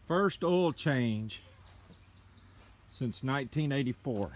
First oil change since 1984.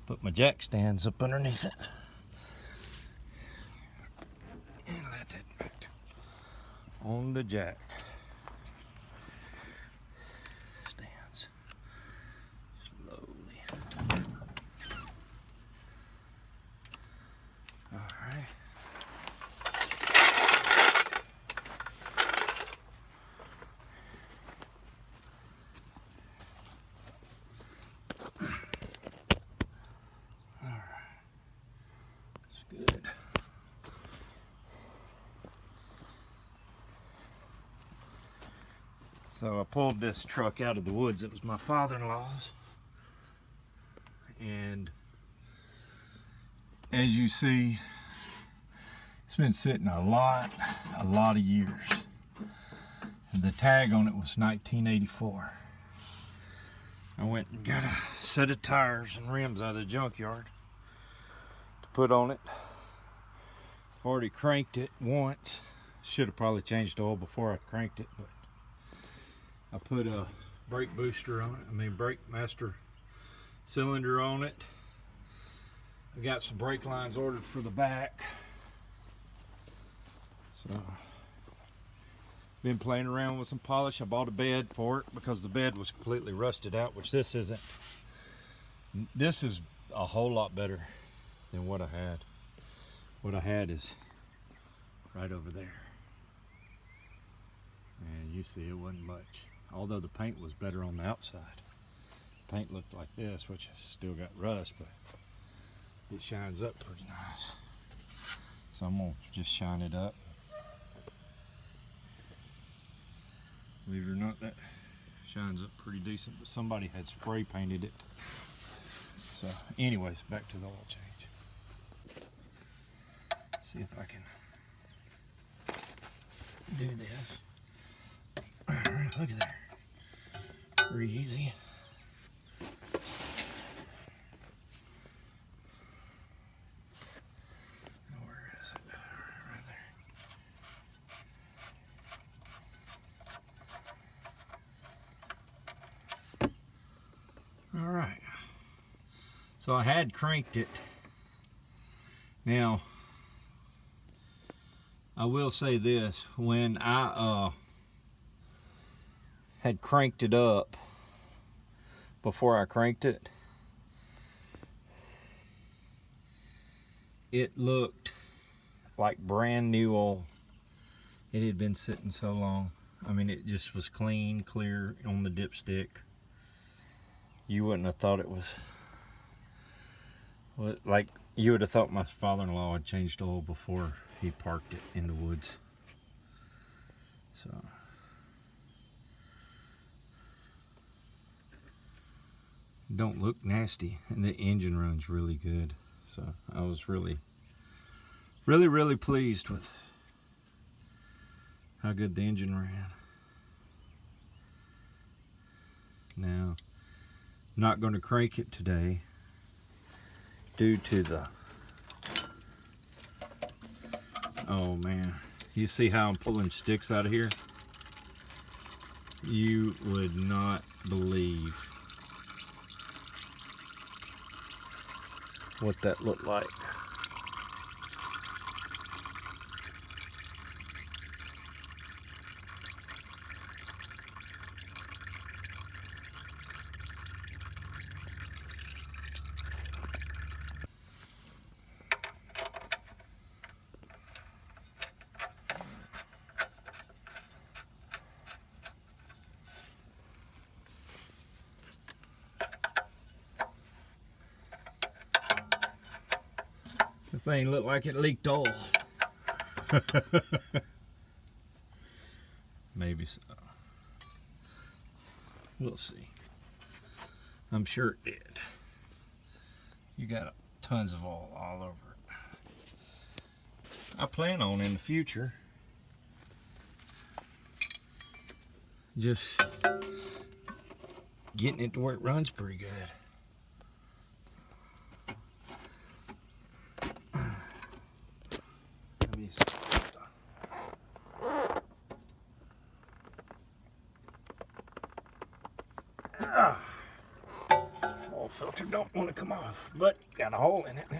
Put my jack stands up underneath it. And let that back on the jack stands slowly. All right. Good. So I pulled this truck out of the woods. It was my father-in-law's, and as you see, it's been sitting a lot of years. The tag on it was 1984. I went and got a set of tires and rims out of the junkyard to put on it. Already cranked it once. Should have probably changed oil before I cranked it, but I put a brake booster on it. Brake master cylinder on it. I got some brake lines ordered for the back. So, been playing around with some polish. I bought a bed for it because the bed was completely rusted out, which this isn't. This is a whole lot better than what I had. What I had is right over there. And you see it wasn't much. Although the paint was better on the outside. The paint looked like this, which has still got rust, but it shines up pretty nice. So I'm gonna just shine it up. Believe it or not, that shines up pretty decent, but somebody had spray painted it. So anyways, back to the oil change. See if I can do this. All right, look at that. Pretty easy. Where is it? Right there. All right. So I had cranked it. Now, I will say this, when I had cranked it up, before I cranked it, it looked like brand new oil. It had been sitting so long. It just was clean, clear on the dipstick. You wouldn't have thought it was, like you would have thought my father-in-law had changed oil before he parked it in the woods. So don't look nasty, and the engine runs really good. So I was really pleased with how good the engine ran. Now, I'm not going to crank it today due to the, oh man, you see how I'm pulling sticks out of here? You would not believe what that looked like. thing looked like it leaked oil. Maybe so. We'll see. I'm sure it did. You got tons of oil all over it. I plan on in the future just getting it to where it runs pretty good. Let me see. Oil filter don't want to come off, but got a hole in it now.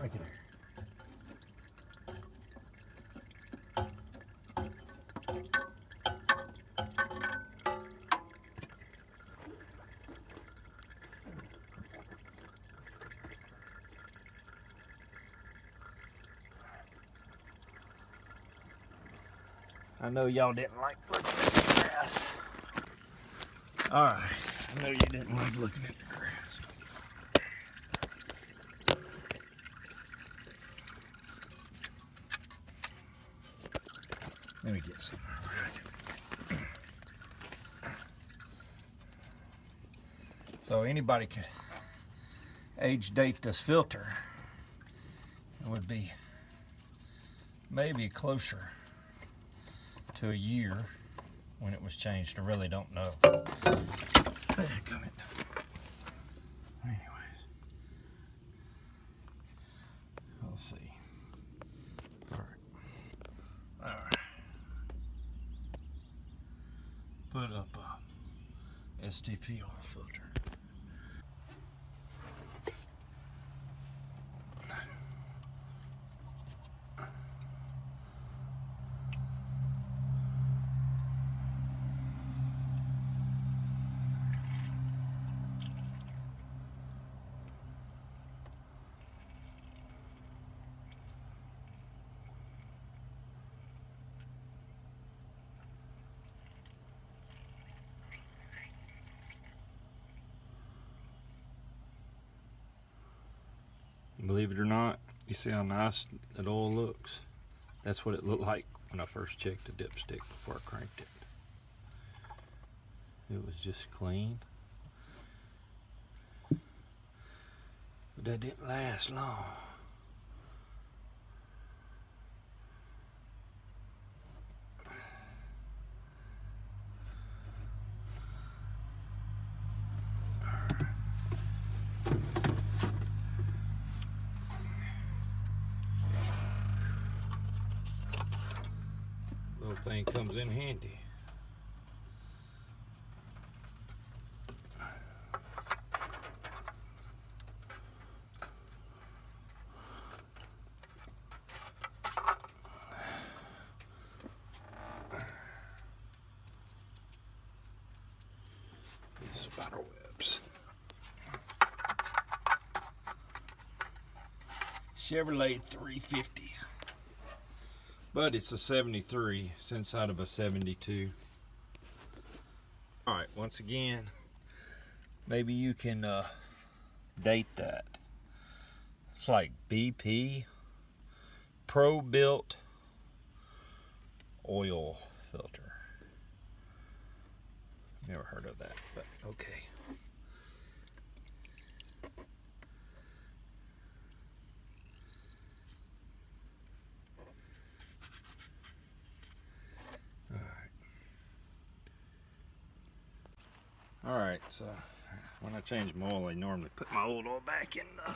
Look at her. I know y'all didn't like looking at the grass. Alright, I know you didn't like looking at the grass. Let me get some. So anybody could age date this filter. It would be maybe closer to a year when it was changed. I really don't know. Come in. Anyways, we'll see. All right. Put up a STP oil filter. Believe it or not, you see how nice that oil looks? That's what it looked like when I first checked the dipstick before I cranked it. It was just clean. But that didn't last long. Little thing comes in handy. These spider webs. Chevrolet 350. But it's a 73, it's inside of a 72. Alright, once again, maybe you can date that. It's like BP Pro Built oil filter. Never heard of that, but okay. Alright, so when I change my oil, I normally put my old oil back in the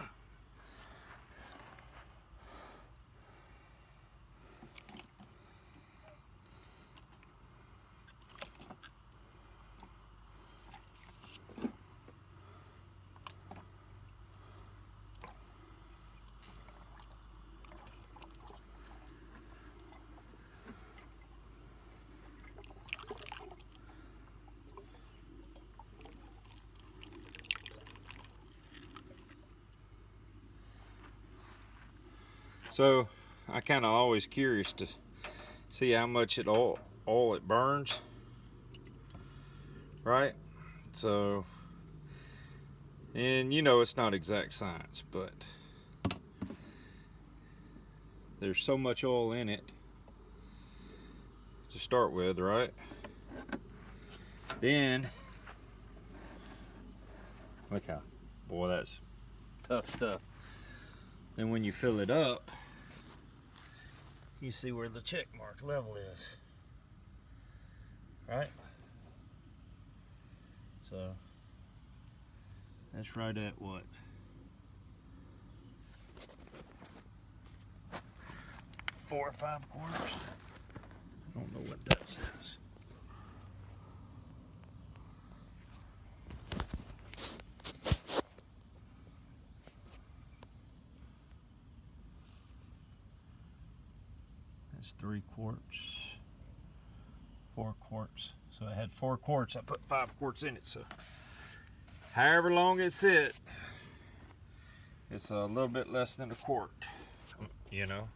So I kind of always curious to see how much oil it burns, right? So, and you know it's not exact science, but there's so much oil in it to start with, right? Then, look how, boy, that's tough stuff. Then when you fill it up, you see where the check mark level is, right? So that's right at what? 4 or 5 quarters. I don't know what that says. That's 3 quarts, 4 quarts. So it had 4 quarts. I put 5 quarts in it. So however long it sit, it's a little bit less than a quart, you know.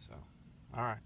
So, all right.